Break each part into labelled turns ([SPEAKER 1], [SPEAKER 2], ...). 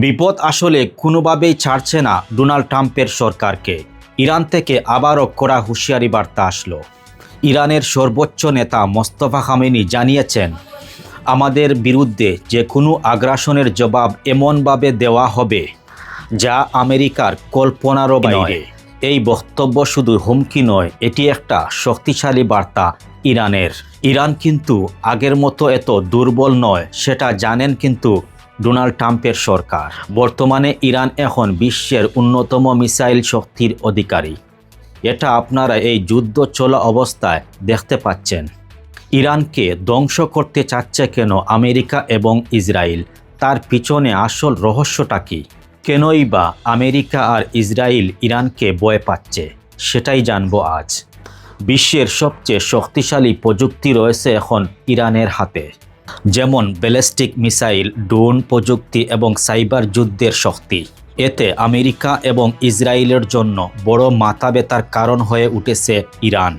[SPEAKER 1] বিপদ আসলে কোনোভাবেই ছাড়ছে না ডোনাল্ড ট্রাম্পের সরকারকে। ইরান থেকে আবারও কড়া হুঁশিয়ারি বার্তা আসলো। ইরানের সর্বোচ্চ নেতা মোস্তফা খামেনি জানিয়েছেন, আমাদের বিরুদ্ধে যে কোনো আগ্রাসনের জবাব এমনভাবে দেওয়া হবে যা আমেরিকার কল্পনারও বাইরে। এই বক্তব্য শুধু হুমকি নয়, এটি একটা শক্তিশালী বার্তা ইরানের। ইরান কিন্তু আগের মতো এত দুর্বল নয়, সেটা জানেন কিন্তু ডোনাল্ড ট্রাম্পের সরকার। বর্তমানে ইরান এখন বিশ্বের অন্যতম মিসাইল শক্তির অধিকারী। এটা আপনারা এই যুদ্ধ চলা অবস্থায় দেখতে পাচ্ছেন। ইরানকে ধ্বংস করতে চাচ্ছে কেন আমেরিকা এবং ইসরায়েল? তার পিছনে আসল রহস্যটা কী? কেনই বা আমেরিকা আর ইসরায়েল ইরানকে ভয় পাচ্ছে, সেটাই জানবো আজ। বিশ্বের সবচেয়ে শক্তিশালী প্রযুক্তি রয়েছে এখন ইরানের হাতে, যেমন ব্যালিস্টিক মিসাইল, ড্রোন প্রযুক্তি এবং সাইবার যুদ্ধের শক্তি। এতে আমেরিকা এবং ইসরায়েলের জন্য বড় মাথা ব্যথার কারণ হয়ে উঠেছে ইরান।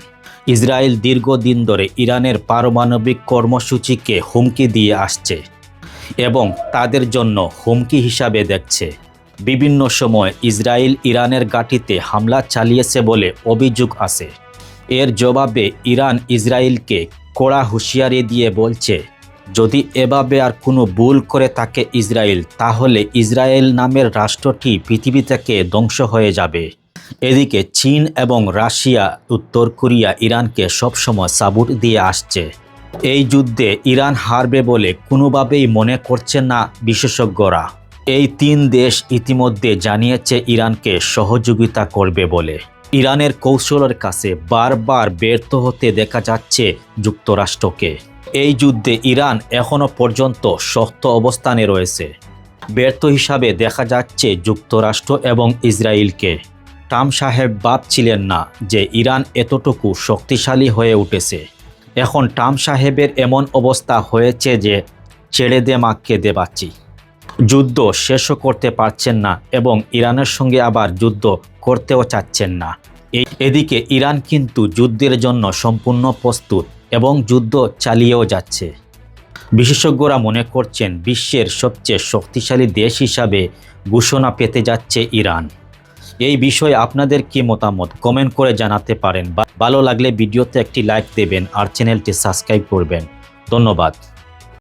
[SPEAKER 1] ইসরায়েল দীর্ঘদিন ধরে ইরানের পারমাণবিক কর্মসূচিকে হুমকি দিয়ে আসছে এবং তাদের জন্য হুমকি হিসাবে দেখছে। বিভিন্ন সময় ইসরায়েল ইরানের ঘাঁটিতে হামলা চালিয়েছে বলে অভিযোগ আছে। এর জবাবে ইরান ইসরায়েলকে কড়া হুঁশিয়ারি দিয়ে বলছে, যদি এভাবে আর কোনো ভুল করে থাকে ইসরায়েল, তাহলে ইসরায়েল নামের রাষ্ট্রটি পৃথিবী থেকে ধ্বংস হয়ে যাবে। এদিকে চীন এবং রাশিয়া, উত্তর কোরিয়া ইরানকে সবসময় সাপোর্ট দিয়ে আসছে। এই যুদ্ধে ইরান হারবে বলে কোনোভাবেই মনে করছে না বিশেষজ্ঞরা। এই তিন দেশ ইতিমধ্যে জানিয়েছে ইরানকে সহযোগিতা করবে বলে। ইরানের কৌশলের কাছে বারবার ব্যর্থ হতে দেখা যাচ্ছে যুক্তরাষ্ট্রকে। এই যুদ্ধে ইরান এখনও পর্যন্ত শক্ত অবস্থানে রয়েছে। ব্যর্থ হিসাবে দেখা যাচ্ছে যুক্তরাষ্ট্র এবং ইসরায়েলকে। ট্রাম্প সাহেব ভাবছিলেন না যে ইরান এতটুকু শক্তিশালী হয়ে উঠেছে। এখন ট্রাম্প সাহেবের এমন অবস্থা হয়েছে যে ছেড়ে দে মাকে দে বাচ্চি। যুদ্ধ শেষও করতে পারছেন না এবং ইরানের সঙ্গে আবার যুদ্ধ করতেও চাচ্ছেন না। এদিকে ইরান কিন্তু যুদ্ধের জন্য সম্পূর্ণ প্রস্তুত এবং যুদ্ধ চালিয়েও যাচ্ছে। বিশেষজ্ঞরা মনে করছেন বিশ্বের সবচেয়ে শক্তিশালী দেশ হিসাবে ঘোষণা পেতে যাচ্ছে ইরান। এই বিষয়ে আপনাদের কি মতামত কমেন্ট করে জানাতে পারেন। ভালো লাগলে ভিডিওতে একটি লাইক দেবেন আর চ্যানেলটি সাবস্ক্রাইব করবেন। ধন্যবাদ।